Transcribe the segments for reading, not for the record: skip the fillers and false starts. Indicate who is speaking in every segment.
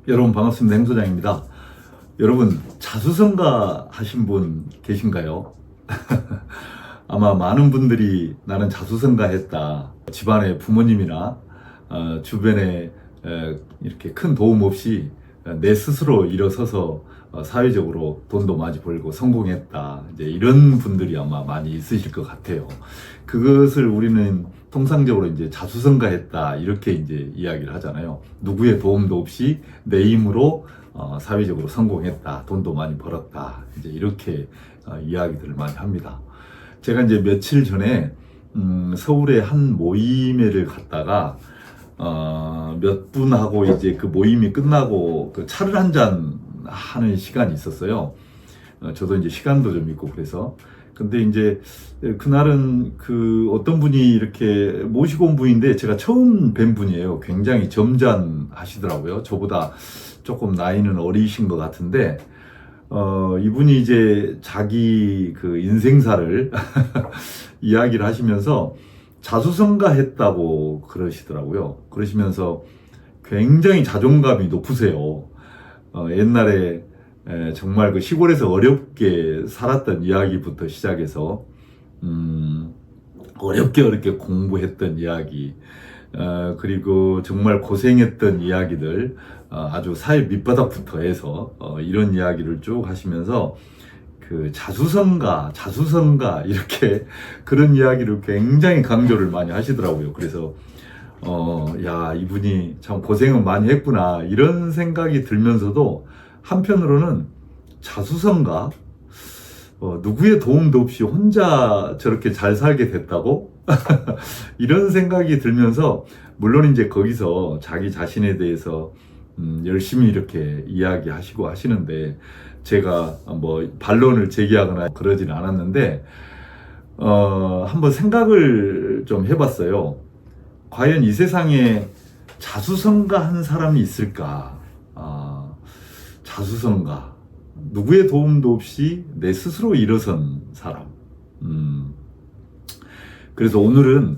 Speaker 1: 여러분 반갑습니다. 행 소장입니다. 여러분 자수성가 하신 분 계신가요? 아마 많은 분들이 나는 자수성가 했다. 집안의 부모님이나 주변에 이렇게 큰 도움 없이 내 스스로 일어서서 사회적으로 돈도 많이 벌고 성공했다. 이제 이런 분들이 아마 많이 있으실 것 같아요. 그것을 우리는 통상적으로 이제 자수성가했다 이렇게 이제 이야기를 하잖아요. 누구의 도움도 없이 내 힘으로 사회적으로 성공했다, 돈도 많이 벌었다, 이제 이렇게 이야기들을 많이 합니다. 제가 이제 며칠 전에 서울의 한 모임회를 갔다가 몇 분하고 이제 그 모임이 끝나고 그 차를 한 잔 하는 시간이 있었어요. 저도 이제 시간도 좀 있고 그래서. 근데 이제 그날은 그 어떤 분이 이렇게 모시고 온 분인데 제가 처음 뵌 분이에요. 굉장히 점잖하시더라고요. 저보다 조금 나이는 어리신 것 같은데 이분이 이제 자기 그 인생사를 이야기를 하시면서 자수성가했다고 그러시더라고요. 그러시면서 굉장히 자존감이 높으세요. 옛날에 정말 그 시골에서 어렵게 살았던 이야기부터 시작해서 어렵게 공부했던 이야기, 그리고 정말 고생했던 이야기들, 아주 사회 밑바닥부터 해서 이런 이야기를 쭉 하시면서 그 자수성가 이렇게 그런 이야기를 굉장히 강조를 많이 하시더라고요. 그래서 야, 이분이 참 고생은 많이 했구나 이런 생각이 들면서도 한편으로는 자수성가, 누구의 도움도 없이 혼자 저렇게 잘 살게 됐다고? 이런 생각이 들면서, 물론 이제 거기서 자기 자신에 대해서 열심히 이렇게 이야기하시고 하시는데, 제가 뭐 반론을 제기하거나 그러지는 않았는데, 한번 생각을 좀 해봤어요. 과연 이 세상에 자수성가한 사람이 있을까? 자수성가, 누구의 도움도 없이 내 스스로 일어선 사람. 그래서 오늘은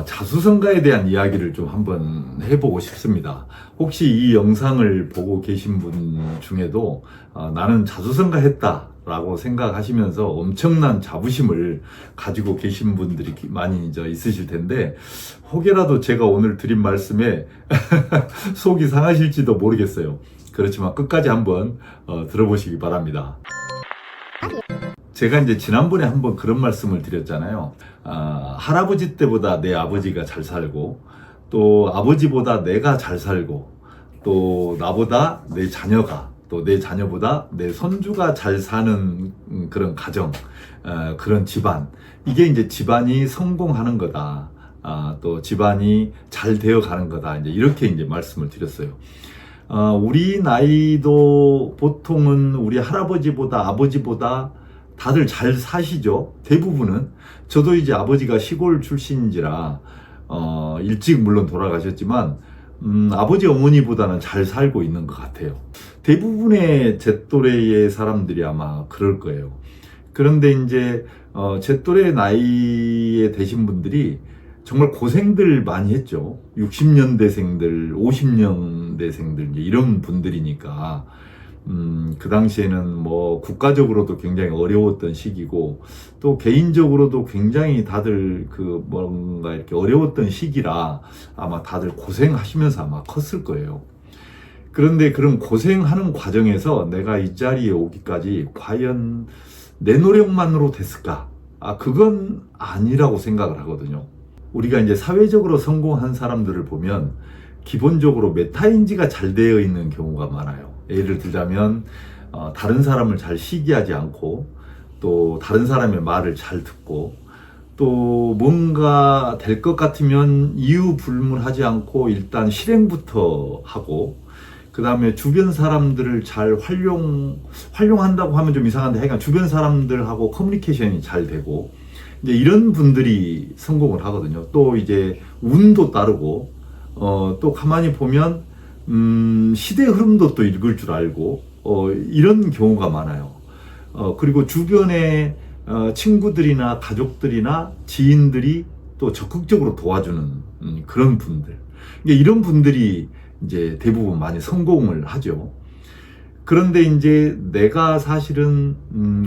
Speaker 1: 자수성가에 대한 이야기를 좀 한번 해보고 싶습니다. 혹시 이 영상을 보고 계신 분 중에도 나는 자수성가 했다 라고 생각하시면서 엄청난 자부심을 가지고 계신 분들이 많이 이제 있으실 텐데, 혹여라도 제가 오늘 드린 말씀에 속이 상하실지도 모르겠어요. 그렇지만 끝까지 한번 들어보시기 바랍니다. 제가 이제 지난번에 한번 그런 말씀을 드렸잖아요. 할아버지 때보다 내 아버지가 잘 살고, 또 아버지보다 내가 잘 살고, 또 나보다 내 자녀가, 또 내 자녀보다 내 손주가 잘 사는 그런 가정, 그런 집안, 이게 이제 집안이 성공하는 거다. 또 집안이 잘 되어 가는 거다. 이제 이렇게 이제 말씀을 드렸어요. 우리 나이도 보통은 우리 할아버지보다 아버지보다 다들 잘 사시죠. 대부분은. 저도 이제 아버지가 시골 출신인지라 일찍 물론 돌아가셨지만 아버지 어머니보다는 잘 살고 있는 것 같아요. 대부분의 제 또래의 사람들이 아마 그럴 거예요. 그런데 이제 제 또래 나이에 되신 분들이 정말 고생들 많이 했죠. 60년대생들, 50년대생들 이런 분들이니까 그 당시에는 뭐 국가적으로도 굉장히 어려웠던 시기고, 또 개인적으로도 굉장히 다들 그 뭔가 이렇게 어려웠던 시기라 아마 다들 고생하시면서 아마 컸을 거예요. 그런데 그런 고생하는 과정에서 내가 이 자리에 오기까지 과연 내 노력만으로 됐을까? 그건 아니라고 생각을 하거든요. 우리가 이제 사회적으로 성공한 사람들을 보면 기본적으로 메타인지가 잘 되어 있는 경우가 많아요. 예를 들자면 다른 사람을 잘 시기하지 않고, 또 다른 사람의 말을 잘 듣고, 또 뭔가 될 것 같으면 이유 불문하지 않고 일단 실행부터 하고, 그 다음에 주변 사람들을 잘 활용한다고 하면 좀 이상한데, 하여간 주변 사람들하고 커뮤니케이션이 잘 되고, 이제 이런 분들이 성공을 하거든요. 또 이제 운도 따르고, 또 가만히 보면 시대 흐름도 또 읽을 줄 알고, 이런 경우가 많아요. 그리고 주변에 친구들이나 가족들이나 지인들이 또 적극적으로 도와주는 그런 분들. 이런 분들이 이제 대부분 많이 성공을 하죠. 그런데 이제 내가 사실은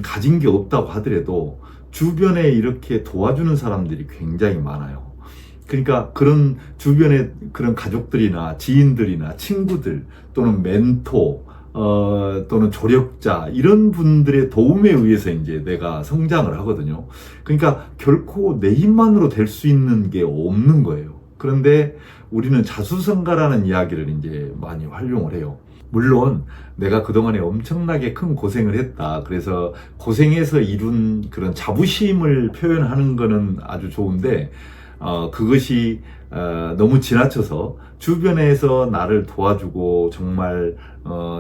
Speaker 1: 가진 게 없다고 하더라도 주변에 이렇게 도와주는 사람들이 굉장히 많아요. 그러니까 그런 주변에 그런 가족들이나 지인들이나 친구들 또는 멘토 또는 조력자 이런 분들의 도움에 의해서 이제 내가 성장을 하거든요. 그러니까 결코 내 힘만으로 될 수 있는 게 없는 거예요. 그런데 우리는 자수성가라는 이야기를 이제 많이 활용을 해요. 물론 내가 그동안에 엄청나게 큰 고생을 했다. 그래서 고생해서 이룬 그런 자부심을 표현하는 거는 아주 좋은데 그것이 너무 지나쳐서 주변에서 나를 도와주고 정말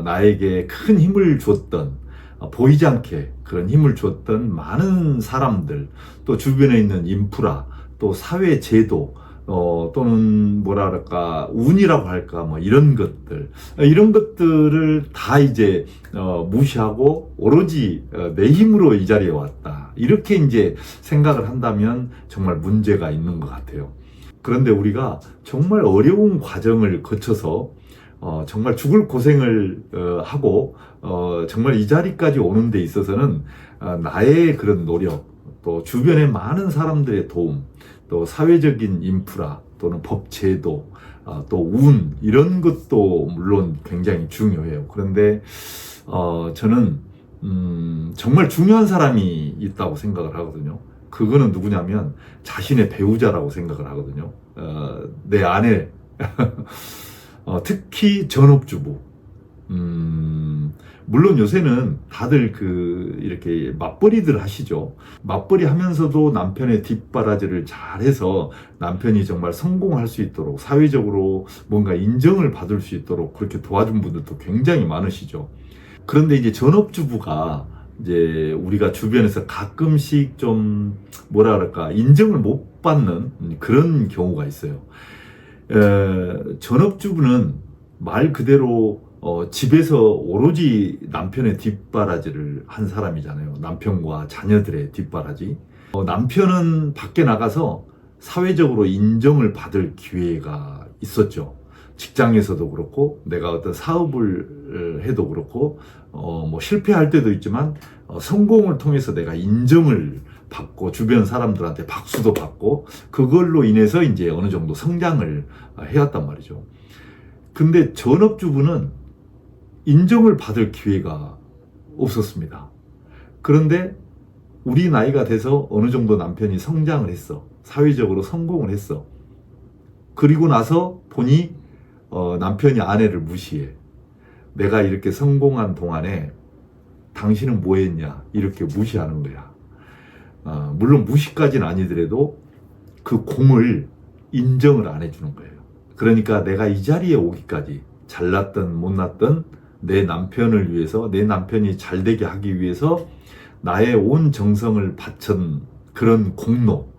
Speaker 1: 나에게 큰 힘을 줬던 보이지 않게 그런 힘을 줬던 많은 사람들, 또 주변에 있는 인프라, 또 사회 제도, 또는 뭐라 그럴까 운이라고 할까 뭐 이런 것들을 다 이제 무시하고 오로지 내 힘으로 이 자리에 왔다, 이렇게 이제 생각을 한다면 정말 문제가 있는 것 같아요. 그런데 우리가 정말 어려운 과정을 거쳐서 정말 죽을 고생을 하고 정말 이 자리까지 오는 데 있어서는 나의 그런 노력, 또 주변의 많은 사람들의 도움, 또 사회적인 인프라 또는 법 제도, 또 운, 이런 것도 물론 굉장히 중요해요. 그런데 저는 정말 중요한 사람이 있다고 생각을 하거든요. 그거는 누구냐면 자신의 배우자라고 생각을 하거든요. 내 아내, 특히 전업주부. 물론 요새는 다들 이렇게 맞벌이들 하시죠. 맞벌이 하면서도 남편의 뒷바라지를 잘해서 남편이 정말 성공할 수 있도록, 사회적으로 뭔가 인정을 받을 수 있도록 그렇게 도와준 분들도 굉장히 많으시죠. 그런데 이제 전업주부가 이제 우리가 주변에서 가끔씩 좀 뭐라 그럴까 인정을 못 받는 그런 경우가 있어요. 전업주부는 말 그대로 집에서 오로지 남편의 뒷바라지를 한 사람이잖아요. 남편과 자녀들의 뒷바라지. 남편은 밖에 나가서 사회적으로 인정을 받을 기회가 있었죠. 직장에서도 그렇고, 내가 어떤 사업을 해도 그렇고, 뭐 실패할 때도 있지만, 성공을 통해서 내가 인정을 받고, 주변 사람들한테 박수도 받고, 그걸로 인해서 이제 어느 정도 성장을 해왔단 말이죠. 근데 전업주부는 인정을 받을 기회가 없었습니다. 그런데 우리 나이가 돼서 어느 정도 남편이 성장을 했어. 사회적으로 성공을 했어. 그리고 나서 보니 남편이 아내를 무시해. 내가 이렇게 성공한 동안에 당신은 뭐 했냐, 이렇게 무시하는 거야. 물론 무시까지는 아니더라도 그 공을 인정을 안 해주는 거예요. 그러니까 내가 이 자리에 오기까지 잘났든 못났든 내 남편을 위해서, 내 남편이 잘되게 하기 위해서 나의 온 정성을 바친 그런 공로,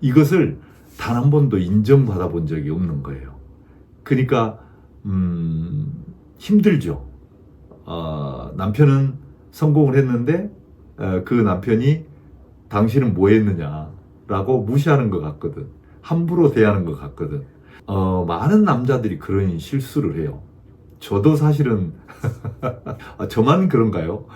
Speaker 1: 이것을 단 한 번도 인정받아 본 적이 없는 거예요. 그러니까 힘들죠. 남편은 성공을 했는데 그 남편이 당신은 뭐 했느냐 라고 무시하는 것 같거든. 함부로 대하는 것 같거든. 많은 남자들이 그런 실수를 해요. 저도 사실은 저만 그런가요?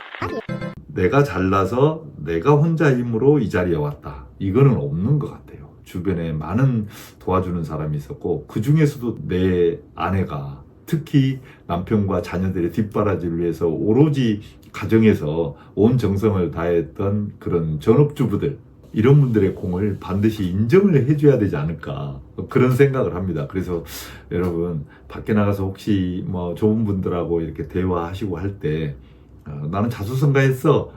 Speaker 1: 내가 잘나서 내가 혼자 힘으로 이 자리에 왔다, 이거는 없는 것 같아요. 주변에 많은 도와주는 사람이 있었고, 그 중에서도 내 아내가 특히 남편과 자녀들의 뒷바라지를 위해서 오로지 가정에서 온 정성을 다했던 그런 전업주부들, 이런 분들의 공을 반드시 인정을 해줘야 되지 않을까, 그런 생각을 합니다. 그래서 여러분, 밖에 나가서 혹시 뭐 좋은 분들하고 이렇게 대화하시고 할 때 나는 자수성가했어.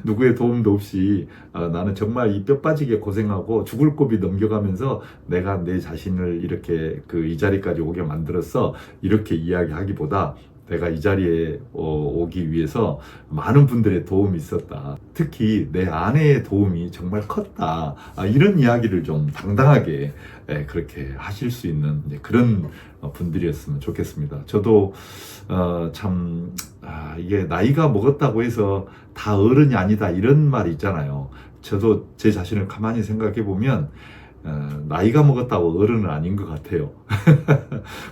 Speaker 1: 누구의 도움도 없이 나는 정말 이 뼈 빠지게 고생하고 죽을 고비 넘겨가면서 내가 내 자신을 이렇게 이 자리까지 오게 만들었어, 이렇게 이야기하기보다 내가 이 자리에 오기 위해서 많은 분들의 도움이 있었다. 특히 내 아내의 도움이 정말 컸다. 이런 이야기를 좀 당당하게 그렇게 하실 수 있는 그런 분들이었으면 좋겠습니다. 저도 참 이게 나이가 먹었다고 해서 다 어른이 아니다, 이런 말이 있잖아요. 저도 제 자신을 가만히 생각해 보면 나이가 먹었다고 어른은 아닌 것 같아요.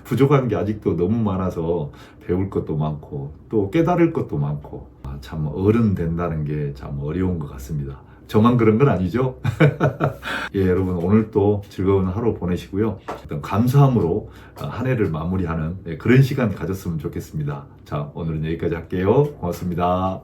Speaker 1: 부족한 게 아직도 너무 많아서 배울 것도 많고 또 깨달을 것도 많고 참 어른 된다는 게 참 어려운 것 같습니다. 저만 그런 건 아니죠? 예, 여러분 오늘 또 즐거운 하루 보내시고요. 어떤 감사함으로 한 해를 마무리하는 그런 시간 가졌으면 좋겠습니다. 자, 오늘은 여기까지 할게요. 고맙습니다.